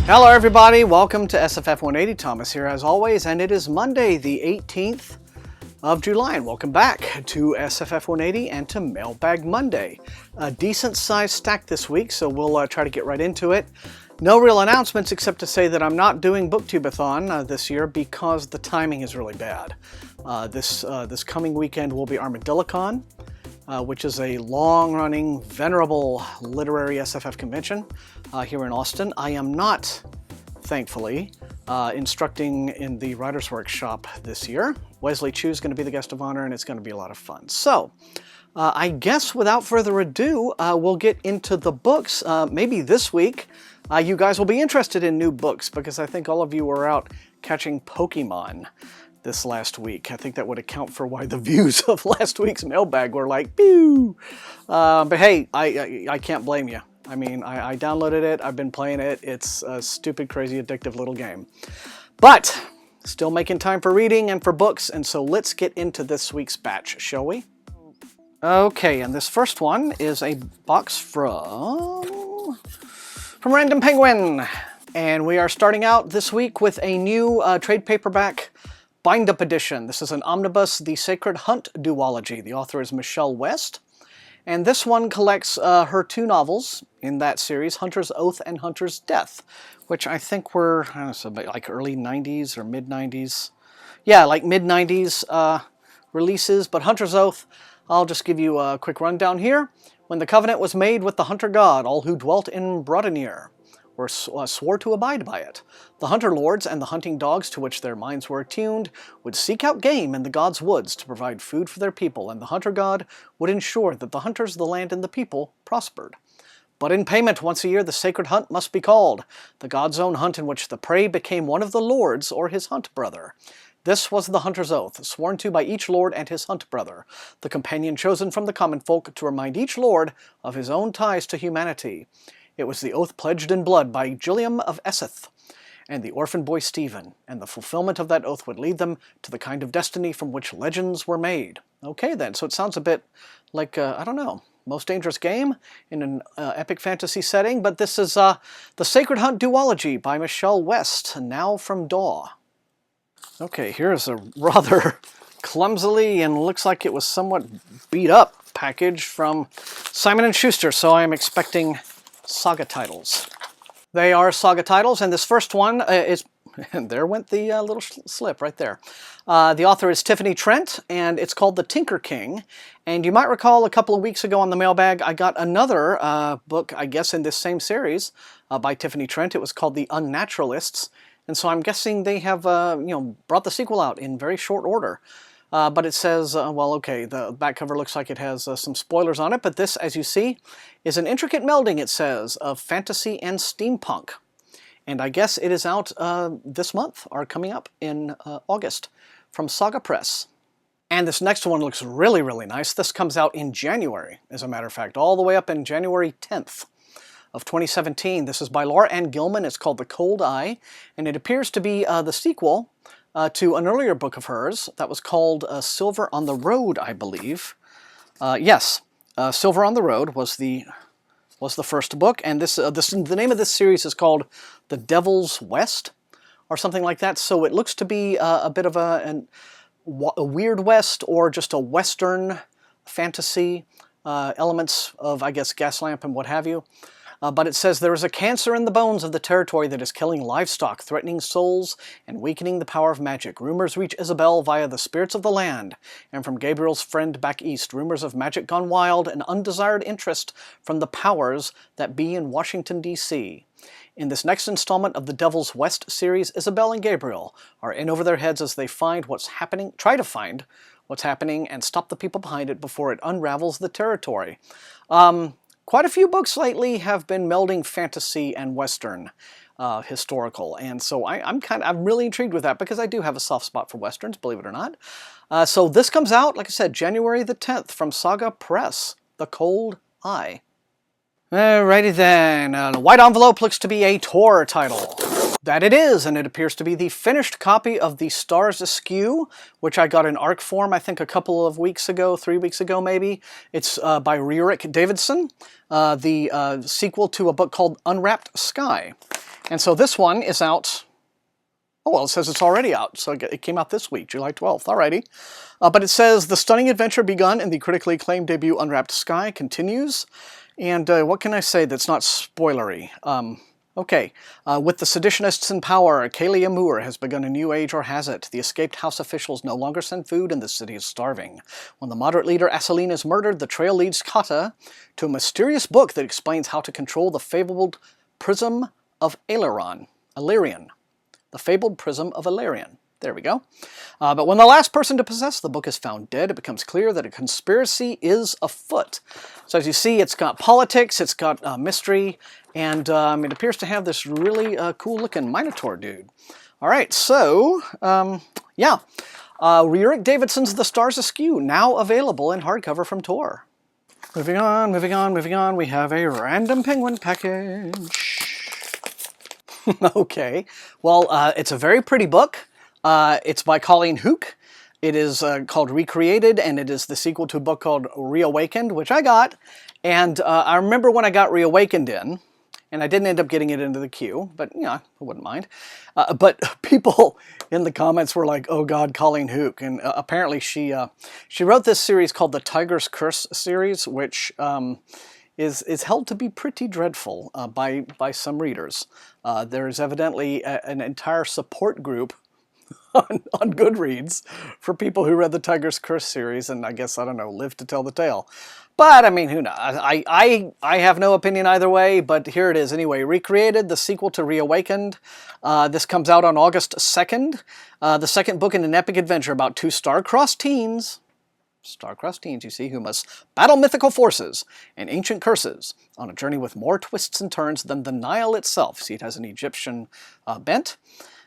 Hello everybody, welcome to SFF180. Thomas here as always, and it is Monday the 18th of July, and welcome back to SFF180 and to Mailbag Monday. A decent sized stack this week, so we'll try to get right into it. No real announcements except to say that I'm not doing Booktubeathon this year because the timing is really bad. This coming weekend will be Armadillocon, which is a long-running, venerable literary SFF convention here in Austin. I am not, thankfully, instructing in the Writers' Workshop this year. Wesley Chu is going to be the guest of honor, and it's going to be a lot of fun. So, I guess without further ado, we'll get into the books. Maybe this week, you guys will be interested in new books, because I think all of you were out catching Pokemon this last week. I think that would account for why the views of last week's mailbag were like, pew! But hey, I can't blame you. I mean, I downloaded it, I've been playing it, it's a stupid, crazy, addictive little game. But, still making time for reading and for books, and so let's get into this week's batch, shall we? Okay, and this first one is a box from Random Penguin. And we are starting out this week with a new trade paperback bind-up edition. This is an omnibus, The Sacred Hunt duology. The author is Michelle West. And this one collects her two novels in that series, Hunter's Oath and Hunter's Death, which I think were, I don't know, like early 90s or mid-90s. Yeah, like mid-90s releases, but Hunter's Oath, I'll just give you a quick rundown here. When the covenant was made with the hunter god, all who dwelt in Brodenir swore to abide by it. The hunter lords and the hunting dogs to which their minds were attuned would seek out game in the god's woods to provide food for their people, and the hunter god would ensure that the hunters, the land, and the people prospered. But in payment, once a year the sacred hunt must be called, the god's own hunt in which the prey became one of the lords or his hunt brother. This was the hunter's oath, sworn to by each lord and his hunt brother, the companion chosen from the common folk to remind each lord of his own ties to humanity. It was the oath pledged in blood by Gilliam of Esseth and the orphan boy Stephen, and the fulfillment of that oath would lead them to the kind of destiny from which legends were made. Okay then, so it sounds a bit like, I don't know, Most Dangerous Game in an epic fantasy setting, but this is The Sacred Hunt duology by Michelle West, now from DAW. Okay, here's a rather clumsily and looks like it was somewhat beat up package from Simon & Schuster, so I am expecting saga titles. They are saga titles, and this first one is, and there went the little slip right there. The author is Tiffany Trent, and it's called The Tinker King. And you might recall a couple of weeks ago on the mailbag, I got another book, I guess in this same series, by Tiffany Trent. It was called The Unnaturalists. And so I'm guessing they have, brought the sequel out in very short order. But it says, well, okay, the back cover looks like it has some spoilers on it, but this, as you see, is an intricate melding, it says, of fantasy and steampunk. And I guess it is out this month, or coming up in August, from Saga Press. And this next one looks really, really nice. This comes out in January, as a matter of fact, all the way up in January 10th. Of 2017. This is by Laura Ann Gilman. It's called The Cold Eye, and it appears to be the sequel to an earlier book of hers that was called Silver on the Road, I believe. Yes, Silver on the Road was the first book, and the name of this series is called The Devil's West, or something like that. So it looks to be a bit of a Weird West, or just a Western fantasy, elements of, I guess, Gaslamp and what have you. But it says, there is a cancer in the bones of the territory that is killing livestock, threatening souls, and weakening the power of magic. Rumors reach Isabel via the spirits of the land, and from Gabriel's friend back east, rumors of magic gone wild and undesired interest from the powers that be in Washington, D.C. In this next installment of the Devil's West series, Isabel and Gabriel are in over their heads as they try to find what's happening and stop the people behind it before it unravels the territory. Quite a few books lately have been melding fantasy and Western historical, and so I'm really intrigued with that, because I do have a soft spot for Westerns, believe it or not. So this comes out, like I said, January the 10th from Saga Press, The Cold Eye. Alrighty then, the white envelope looks to be a Tor title. That it is, and it appears to be the finished copy of The Stars Askew, which I got in ARC form, I think a couple of weeks ago, 3 weeks ago maybe. It's by Rick Davidson, the sequel to a book called Unwrapped Sky. And so this one is out. Oh, well, it says it's already out, so it came out this week, July 12th. Alrighty. But it says, the stunning adventure begun in the critically acclaimed debut Unwrapped Sky continues. And what can I say that's not spoilery? Okay, with the seditionists in power, Kalia Moore has begun a new age, or has it? The escaped House officials no longer send food and the city is starving. When the moderate leader Asaline is murdered, the trail leads Kata to a mysterious book that explains how to control the fabled Prism of Illyrian. The fabled Prism of Illyrian. There we go. But when the last person to possess the book is found dead, it becomes clear that a conspiracy is afoot. So as you see, it's got politics, it's got mystery, and it appears to have this really cool-looking Minotaur dude. All right, so, yeah. Rick Davidson's The Stars Askew, now available in hardcover from Tor. Moving on, moving on, moving on. We have a random penguin package. Okay, well, it's a very pretty book. It's by Colleen Hook. It is called Recreated, and it is the sequel to a book called Reawakened, which I got. And I remember when I got Reawakened in, and I didn't end up getting it into the queue, but, you know, I wouldn't mind. But people in the comments were like, oh God, Colleen Hook. And apparently she wrote this series called the Tiger's Curse series, which is held to be pretty dreadful by some readers. There is evidently an entire support group on Goodreads for people who read the Tiger's Curse series, and I guess, I don't know, live to tell the tale. But, I mean, who knows? I have no opinion either way, but here it is anyway. Recreated, the sequel to Reawakened. This comes out on August 2nd. The second book in an epic adventure about two star-crossed teens, you see, who must battle mythical forces and ancient curses on a journey with more twists and turns than the Nile itself. See, it has an Egyptian bent.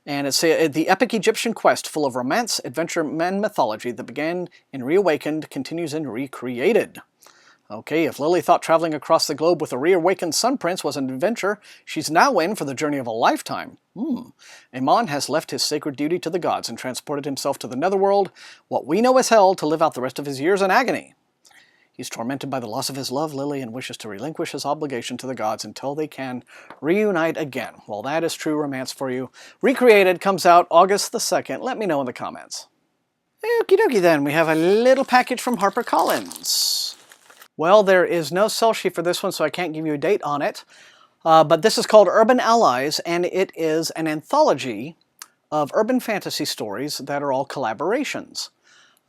And it's the epic Egyptian quest full of romance, adventure, and mythology that began in Reawakened continues in Recreated. Okay, if Lily thought traveling across the globe with a reawakened Sun Prince was an adventure, she's now in for the journey of a lifetime. Amon has left his sacred duty to the gods and transported himself to the netherworld, what we know as hell, to live out the rest of his years in agony. He's tormented by the loss of his love, Lily, and wishes to relinquish his obligation to the gods until they can reunite again. Well, that is true romance for you. Recreated comes out August the 2nd. Let me know in the comments. Okie dokie then, we have a little package from HarperCollins. Well, there is no sell sheet for this one, so I can't give you a date on it. But this is called Urban Allies, and it is an anthology of urban fantasy stories that are all collaborations.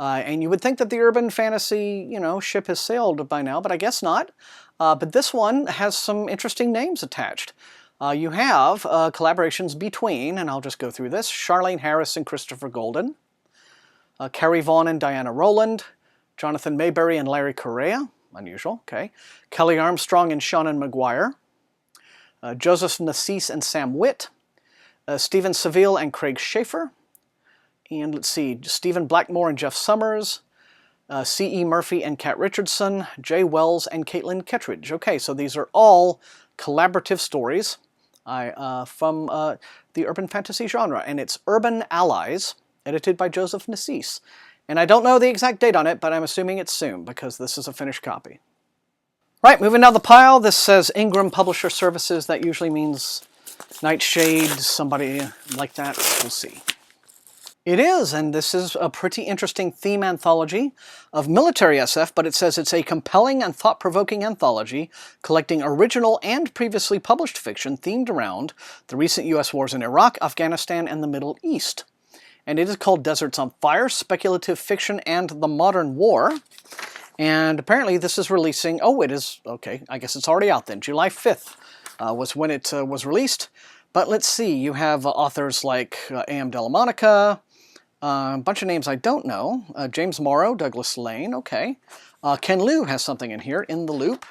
And you would think that the urban fantasy, you know, ship has sailed by now, but I guess not. But this one has some interesting names attached. You have collaborations between, and I'll just go through this, Charlene Harris and Christopher Golden, Carrie Vaughn and Diana Rowland, Jonathan Mayberry and Larry Correa, unusual, okay, Kelly Armstrong and Shannon McGuire, Joseph Nassis and Sam Witt, Stephen Seville and Craig Schaefer, and let's see, Stephen Blackmore and Jeff Summers, C.E. Murphy and Kat Richardson, Jay Wells and Caitlin Kettridge. Okay, so these are all collaborative stories from the urban fantasy genre, and it's Urban Allies, edited by Joseph Nassis. And I don't know the exact date on it, but I'm assuming it's soon, because this is a finished copy. Right, moving down the pile, this says Ingram Publisher Services. That usually means Nightshade, somebody like that. We'll see. It is, and this is a pretty interesting theme anthology of military SF, but it says it's a compelling and thought-provoking anthology collecting original and previously published fiction themed around the recent U.S. wars in Iraq, Afghanistan, and the Middle East. And it is called Deserts on Fire, Speculative Fiction and the Modern War. And apparently this is releasing, oh, it is, okay, I guess it's already out then. July 5th was when it was released. But let's see, you have authors like A.M. Delamonica, a bunch of names I don't know. James Morrow, Douglas Lane, okay. Ken Liu has something in here, In the Loop.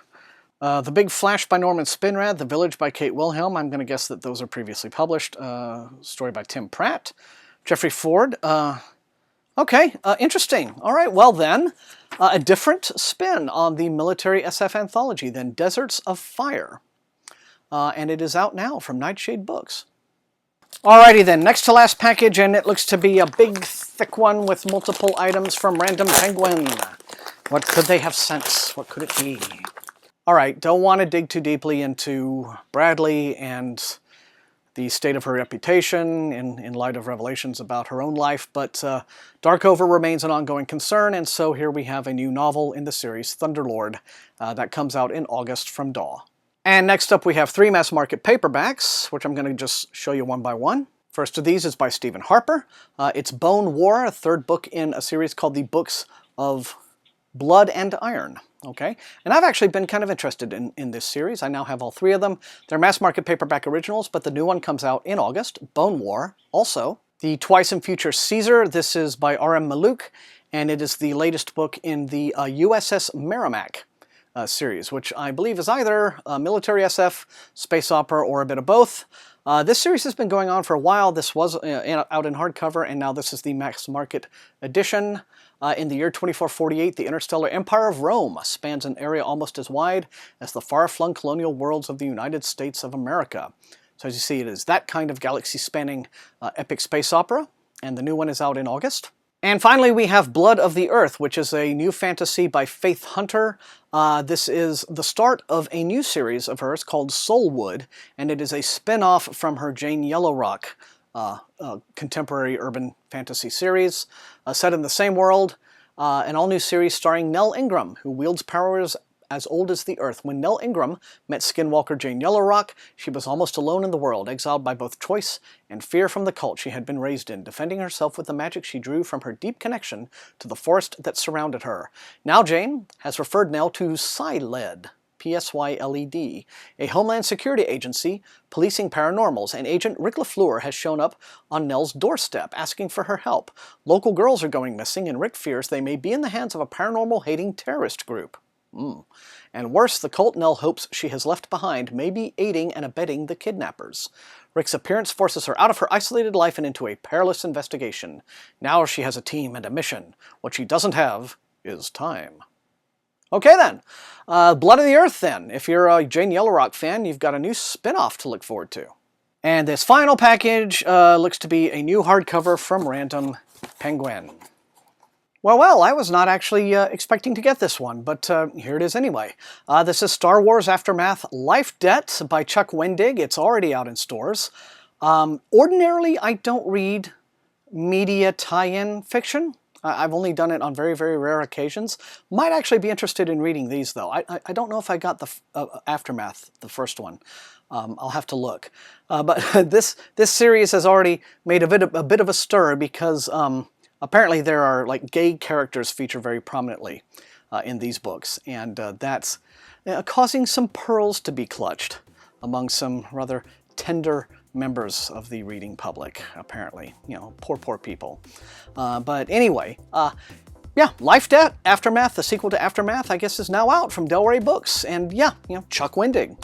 The Big Flash by Norman Spinrad, The Village by Kate Wilhelm. I'm going to guess that those are previously published. Story by Tim Pratt. Jeffrey Ford. Okay, interesting. All right, well then, a different spin on the military SF anthology than Deserts of Fire. And it is out now from Nightshade Books. Alrighty then, next to last package, and it looks to be a big, thick one with multiple items from Random Penguin. What could they have sent? What could it be? Alright, don't want to dig too deeply into Bradley and the state of her reputation in light of revelations about her own life, but Darkover remains an ongoing concern, and so here we have a new novel in the series, Thunderlord, that comes out in August from DAW. And next up we have 3 mass market paperbacks, which I'm going to just show you one by one. First of these is by Stephen Harper. It's Bone War, a 3rd book in a series called The Books of Blood and Iron. Okay, and I've actually been kind of interested in this series. I now have all 3 of them. They're mass market paperback originals, but the new one comes out in August, Bone War. Also, the Twice in Future Caesar, this is by R.M. Maluk, and it is the latest book in the USS Merrimack series, which I believe is either military SF, space opera, or a bit of both. This series has been going on for a while. This was out in hardcover, and now this is the mass market edition. In the year 2448, the interstellar empire of Rome spans an area almost as wide as the far-flung colonial worlds of the United States of America. So as you see, it is that kind of galaxy-spanning epic space opera, and the new one is out in August. And finally, we have Blood of the Earth, which is a new fantasy by Faith Hunter. This is the start of a new series of hers called Soulwood, and it is a spin-off from her Jane Yellowrock contemporary urban fantasy series, set in the same world, an all-new series starring Nell Ingram, who wields powers as old as the Earth. When Nell Ingram met skinwalker Jane Yellowrock, she was almost alone in the world, exiled by both choice and fear from the cult she had been raised in, defending herself with the magic she drew from her deep connection to the forest that surrounded her. Now Jane has referred Nell to Psyled, P-S-Y-L-E-D, a Homeland Security agency policing paranormals, and Agent Rick LaFleur has shown up on Nell's doorstep asking for her help. Local girls are going missing, and Rick fears they may be in the hands of a paranormal-hating terrorist group. And worse, the cult Nell hopes she has left behind may be aiding and abetting the kidnappers. Rick's appearance forces her out of her isolated life and into a perilous investigation. Now she has a team and a mission. What she doesn't have is time. Okay then, Blood of the Earth then. If you're a Jane Yellowrock fan, you've got a new spin-off to look forward to. And this final package looks to be a new hardcover from Random Penguin. Well, I was not actually expecting to get this one, but here it is anyway. This is Star Wars Aftermath Life Debt by Chuck Wendig. It's already out in stores. Ordinarily, I don't read media tie-in fiction. I've only done it on very, very rare occasions. Might actually be interested in reading these, though. I don't know if I got the Aftermath, the first one. I'll have to look. But this series has already made a bit of a stir because apparently there are like gay characters featured very prominently in these books, and that's causing some pearls to be clutched among some rather tender members of the reading public, apparently. You know, poor people. But anyway, yeah, Life Debt Aftermath, the sequel to Aftermath, I guess is now out from Del Rey Books, and yeah, you know, Chuck Wendig.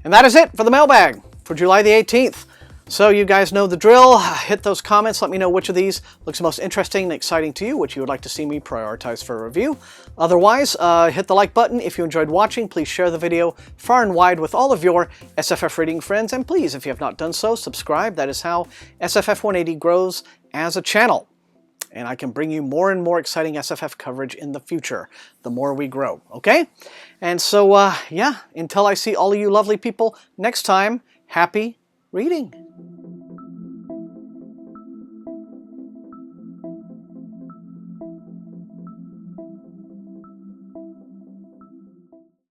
And that is it for the mailbag for July the 18th. So you guys know the drill. Hit those comments. Let me know which of these looks most interesting and exciting to you, which you would like to see me prioritize for a review. Otherwise, hit the like button. If you enjoyed watching, please share the video far and wide with all of your SFF reading friends. And please, if you have not done so, subscribe. That is how SFF180 grows as a channel. And I can bring you more and more exciting SFF coverage in the future, the more we grow, okay? And so, yeah, until I see all of you lovely people next time, happy reading.